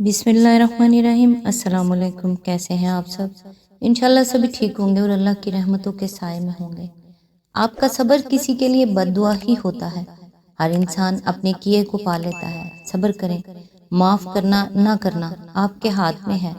بسم اللہ الرحمن الرحیم۔ السلام علیکم، کیسے ہیں آپ سب؟ انشاءاللہ سبھی ٹھیک ہوں گے اور اللہ کی رحمتوں کے سائے میں ہوں گے۔ آپ کا صبر کسی کے لیے بد دعا ہی ہوتا ہے۔ ہر انسان اپنے کیے کو پا لیتا ہے۔ صبر کریں، معاف کرنا نہ کرنا آپ کے ہاتھ میں ہے۔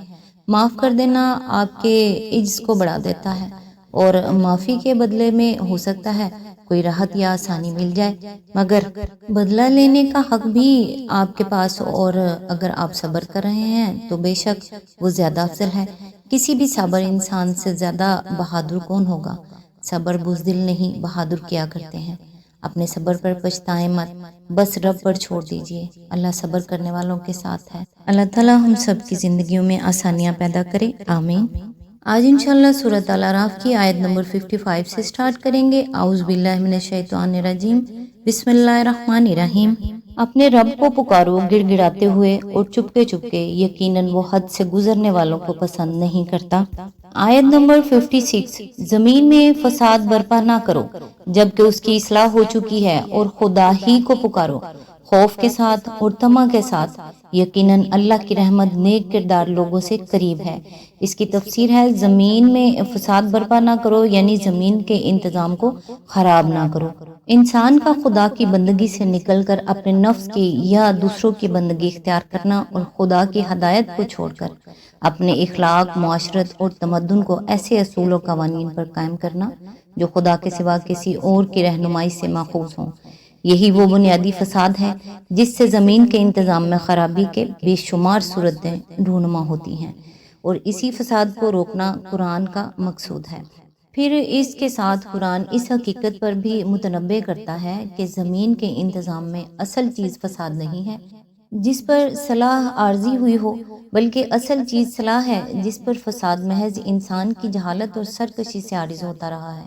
معاف کر دینا آپ کے عجز کو بڑھا دیتا ہے اور معافی کے بدلے میں ہو سکتا ہے کوئی راحت یا آسانی مل جائے، مگر بدلہ لینے کا حق بھی آپ کے پاس، اور اگر آپ صبر کر رہے ہیں تو بے شک وہ زیادہ افضل ہے۔ کسی بھی صابر انسان سے زیادہ بہادر کون ہوگا؟ صبر بزدل نہیں، بہادر کیا کرتے ہیں۔ اپنے صبر پر پچھتائیں مت، بس رب پر چھوڑ دیجئے۔ اللہ صبر کرنے والوں کے ساتھ ہے۔ اللہ تعالیٰ ہم سب کی زندگیوں میں آسانیاں پیدا کرے، آمین۔ آج انشاءاللہ سورۃ الاعراف کی آیت نمبر 55 سے سٹارٹ کریں گے۔ اعوذ باللہ من الشیطان الرجیم، بسم اللہ الرحمن الرحیم۔ اپنے رب کو پکارو گڑ گڑاتے ہوئے اور چپکے چپکے، یقیناً وہ حد سے گزرنے والوں کو پسند نہیں کرتا۔ آیت نمبر 56، زمین میں فساد برپا نہ کرو جبکہ اس کی اصلاح ہو چکی ہے، اور خدا ہی کو پکارو خوف کے ساتھ اور طمع کے ساتھ، یقیناً اللہ کی رحمت نیک کردار لوگوں سے قریب ہے۔ اس کی تفسیر ہے، زمین میں فساد برپا نہ کرو یعنی زمین کے انتظام کو خراب نہ کرو۔ انسان کا خدا کی بندگی سے نکل کر اپنے نفس کی یا دوسروں کی بندگی اختیار کرنا اور خدا کی ہدایت کو چھوڑ کر اپنے اخلاق، معاشرت اور تمدن کو ایسے اصول و قوانین پر قائم کرنا جو خدا کے سوا کسی اور کی رہنمائی سے ماخوذ ہوں، یہی وہ بنیادی فساد ہے جس سے زمین کے انتظام میں خرابی کے بے شمار صورتیں رونما ہوتی ہیں، اور اسی فساد کو روکنا قرآن کا مقصود ہے۔ پھر اس کے ساتھ قرآن اس حقیقت پر بھی متنبہ کرتا ہے کہ زمین کے انتظام میں اصل چیز فساد نہیں ہے جس پر صلاح عارضی ہوئی ہو، بلکہ اصل چیز صلاح ہے جس پر فساد محض انسان کی جہالت اور سرکشی سے عارض ہوتا رہا ہے۔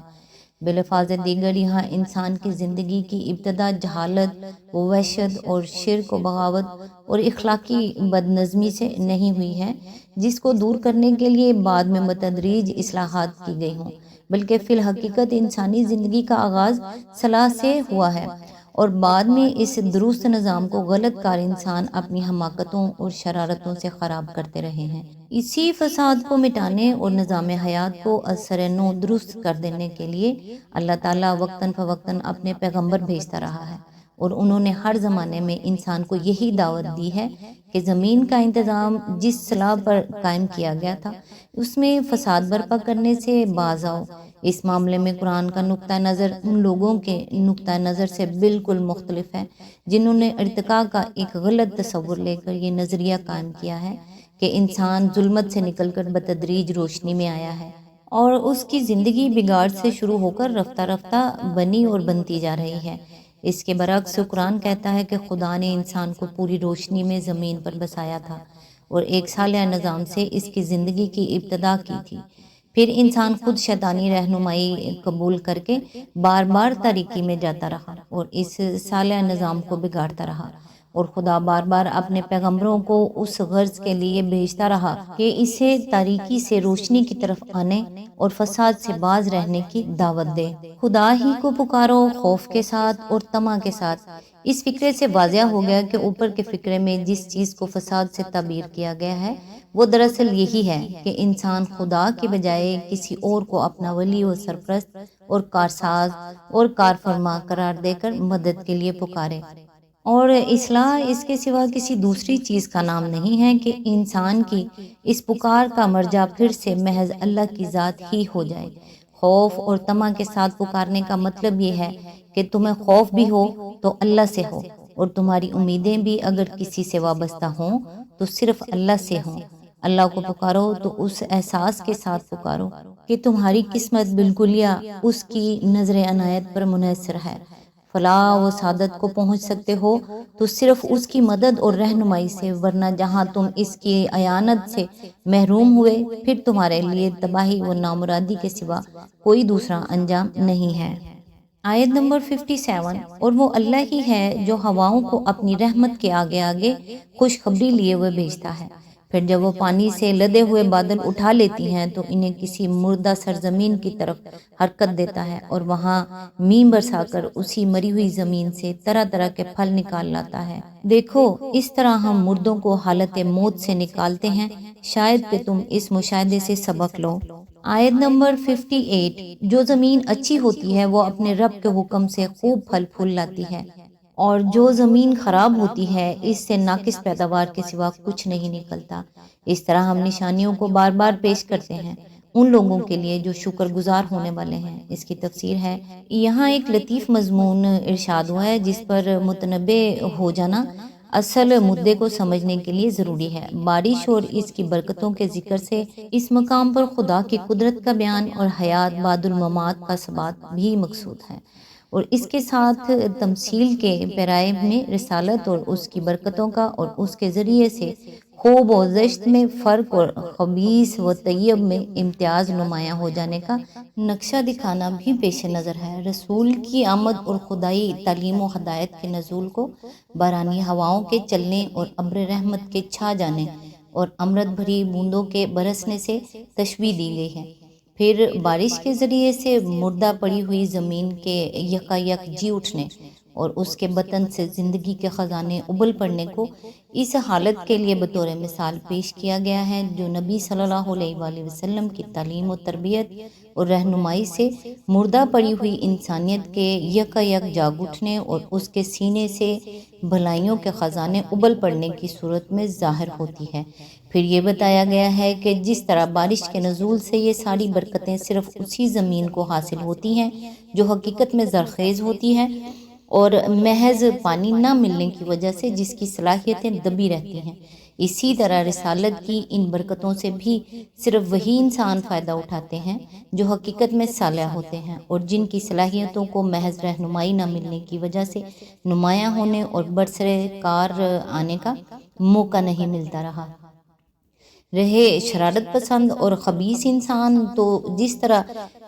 بالفاظ دیگر، یہاں انسان کی زندگی کی ابتدا جہالت، وحشت اور شرک و بغاوت اور اخلاقی بد نظمی سے نہیں ہوئی ہے، جس کو دور کرنے کے لیے بعد میں بتدریج اصلاحات کی گئی ہوں، بلکہ فی الحقیقت انسانی زندگی کا آغاز صلاح سے ہوا ہے، اور بعد میں اس درست نظام کو غلط کار انسان اپنی حماقتوں اور شرارتوں سے خراب کرتے رہے ہیں۔ اسی فساد کو مٹانے اور نظام حیات کو اثر نو درست کر دینے کے لیے اللہ تعالیٰ وقتاً فوقتاً اپنے پیغمبر بھیجتا رہا ہے، اور انہوں نے ہر زمانے میں انسان کو یہی دعوت دی ہے کہ زمین کا انتظام جس صلاح پر قائم کیا گیا تھا اس میں فساد برپا کرنے سے باز آؤ۔ اس معاملے میں قرآن کا نقطہ نظر ان لوگوں کے نقطہ نظر سے بالکل مختلف ہے جنہوں نے ارتقاء کا ایک غلط تصور لے کر یہ نظریہ قائم کیا ہے کہ انسان ظلمت سے نکل کر بتدریج روشنی میں آیا ہے، اور اس کی زندگی بگاڑ سے شروع ہو کر رفتہ رفتہ بنی اور بنتی جا رہی ہے۔ اس کے برعکس قرآن کہتا ہے کہ خدا نے انسان کو پوری روشنی میں زمین پر بسایا تھا اور ایک سالہ نظام سے اس کی زندگی کی ابتدا کی تھی۔ پھر انسان خود شیطانی رہنمائی قبول کر کے بار بار تاریکی میں جاتا رہا اور اس سالہ نظام کو بگاڑتا رہا، اور خدا بار بار اپنے پیغمبروں کو اس غرض کے لیے بھیجتا رہا کہ اسے تاریکی سے روشنی کی طرف آنے اور فساد سے باز رہنے کی دعوت دے۔ خدا ہی کو پکارو خوف کے ساتھ اور طمع کے ساتھ، اس فقرے سے واضح ہو گیا کہ اوپر کے فقرے میں جس چیز کو فساد سے تعبیر کیا گیا ہے وہ دراصل یہی ہے کہ انسان خدا کے بجائے کسی اور کو اپنا ولی و سرپرست اور کارساز اور کارفرما قرار دے کر مدد کے لیے پکارے، اور اصلاح اس کے سوا کسی دوسری چیز کا نام نہیں ہے کہ انسان کی اس پکار کا مرجع پھر سے محض اللہ کی ذات ہی ہو جائے۔ خوف اور طمع کے ساتھ پکارنے کا مطلب یہ ہے کہ تمہیں خوف بھی ہو تو اللہ سے ہو، اور تمہاری امیدیں بھی اگر کسی سے وابستہ ہوں تو صرف اللہ سے ہوں۔ اللہ کو پکارو تو اس احساس کے ساتھ پکارو کہ تمہاری قسمت بالکلیہ اس کی نظر عنایت پر منحصر ہے۔ فلاح و سعادت کو پہنچ سکتے ہو تو صرف اس کی مدد اور رہنمائی سے، ورنہ جہاں تم اس کی اعانت سے محروم ہوئے پھر تمہارے لیے تباہی و نامرادی کے سوا کوئی دوسرا انجام نہیں ہے۔ آیت نمبر 57، اور وہ اللہ ہی ہے جو ہواؤں کو اپنی رحمت کے آگے آگے خوشخبری لیے ہوئے بھیجتا ہے، پھر جب وہ پانی سے لدے ہوئے بادل اٹھا لیتی ہیں تو انہیں کسی مردہ سرزمین کی طرف حرکت دیتا ہے اور وہاں میم برسا کر اسی مری ہوئی زمین سے طرح طرح کے پھل نکال لاتا ہے۔ دیکھو اس طرح ہم مردوں کو حالت موت سے نکالتے ہیں، شاید کہ تم اس مشاہدے سے سبق لو۔ آیت نمبر 58، جو زمین اچھی ہوتی ہے وہ اپنے رب کے حکم سے خوب پھل پھول لاتی ہے، اور جو زمین خراب ہوتی ہے اس سے ناقص پیداوار کے سوا کچھ نہیں نکلتا۔ اس طرح ہم نشانیوں کو بار بار پیش کرتے ہیں ان لوگوں کے لیے جو شکر گزار ہونے والے ہیں۔ اس کی تفسیر ہے، یہاں ایک لطیف مضمون ارشاد ہوا ہے جس پر متنبع ہو جانا اصل مدعے کو سمجھنے کے لیے ضروری ہے۔ بارش اور اس کی برکتوں کے ذکر سے اس مقام پر خدا کی قدرت کا بیان اور حیات بعد الممات کا ثبات بھی مقصود ہے، اور اس کے ساتھ تمثیل کے پیرائے میں رسالت اور اس کی برکتوں کا اور اس کے ذریعے سے خوب و زشت میں فرق اور خبیث و طیب میں امتیاز نمایاں ہو جانے کا نقشہ دکھانا بھی پیش نظر ہے۔ رسول کی آمد اور خدائی تعلیم و ہدایت کے نزول کو بارانی ہواؤں کے چلنے اور ابر رحمت کے چھا جانے اور امرت بھری بوندوں کے برسنے سے تشبیہ دی گئی ہے۔ پھر بارش کے ذریعے سے مردہ پڑی ہوئی زمین کے یکایک جی اٹھنے اور اس کے بطن سے زندگی کے خزانے ابل پڑنے کو اس حالت کے لیے بطور مثال پیش کیا گیا ہے جو نبی صلی اللہ علیہ وآلہ وسلم کی تعلیم و تربیت اور رہنمائی سے مردہ پڑی ہوئی انسانیت کے یکایک جاگ اٹھنے اور اس کے سینے سے بھلائیوں کے خزانے ابل پڑنے کی صورت میں ظاہر ہوتی ہے۔ پھر یہ بتایا گیا ہے کہ جس طرح بارش کے نزول سے یہ ساری برکتیں صرف اسی زمین کو حاصل ہوتی ہیں جو حقیقت میں زرخیز ہوتی ہے، اور محض پانی نہ ملنے کی وجہ سے جس کی صلاحیتیں دبی رہتی ہیں، اسی طرح رسالت کی ان برکتوں سے بھی صرف وہی انسان فائدہ اٹھاتے ہیں جو حقیقت میں صالح ہوتے ہیں، اور جن کی صلاحیتوں کو محض رہنمائی نہ ملنے کی وجہ سے نمایاں ہونے اور برسر کار آنے کا موقع نہیں ملتا رہا۔ رہے شرارت پسند اور خبیث انسان، تو جس طرح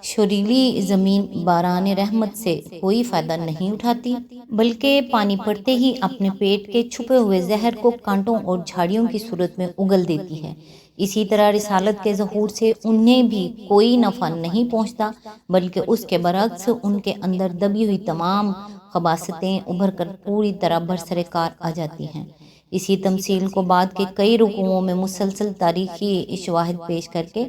شریلی زمین باران رحمت سے کوئی فائدہ نہیں اٹھاتی بلکہ پانی پڑتے ہی اپنے پیٹ کے چھپے ہوئے زہر کو کانٹوں اور جھاڑیوں کی صورت میں اگل دیتی ہے، اسی طرح رسالت کے ظہور سے انہیں بھی کوئی نفع نہیں پہنچتا بلکہ اس کے برعکس ان کے اندر دبی ہوئی تمام خباثتیں ابھر کر پوری طرح برسر کار آ جاتی ہیں۔ اسی تمثیل کو بعد کے کئی رکوعوں میں مسلسل تاریخی شواہد پیش کر کے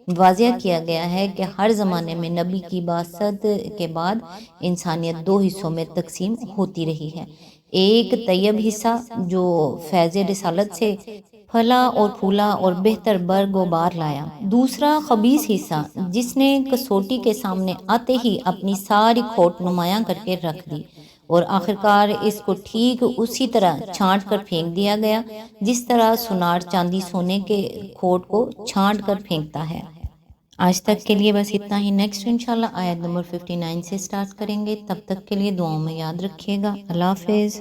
واضح کیا گیا ہے کہ ہر زمانے میں نبی کی بعثت کے بعد انسانیت دو حصوں میں تقسیم ہوتی رہی ہے، ایک طیب حصہ جو فیض رسالت سے پھلا اور پھولا اور بہتر برگ و بار لایا، دوسرا خبیث حصہ جس نے کسوٹی کے سامنے آتے ہی اپنی ساری کھوٹ نمایاں کر کے رکھ دی، اور آخرکار اس کو ٹھیک اسی طرح چھانٹ کر پھینک دیا گیا جس طرح سونار چاندی سونے کے کھوٹ کو چھانٹ کر پھینکتا ہے۔ آج تک کے لیے بس اتنا ہی، نیکسٹ انشاءاللہ آیت نمبر 59 سے سٹارٹ کریں گے، تب تک کے لیے دعاؤں میں یاد رکھیے گا۔ اللہ حافظ۔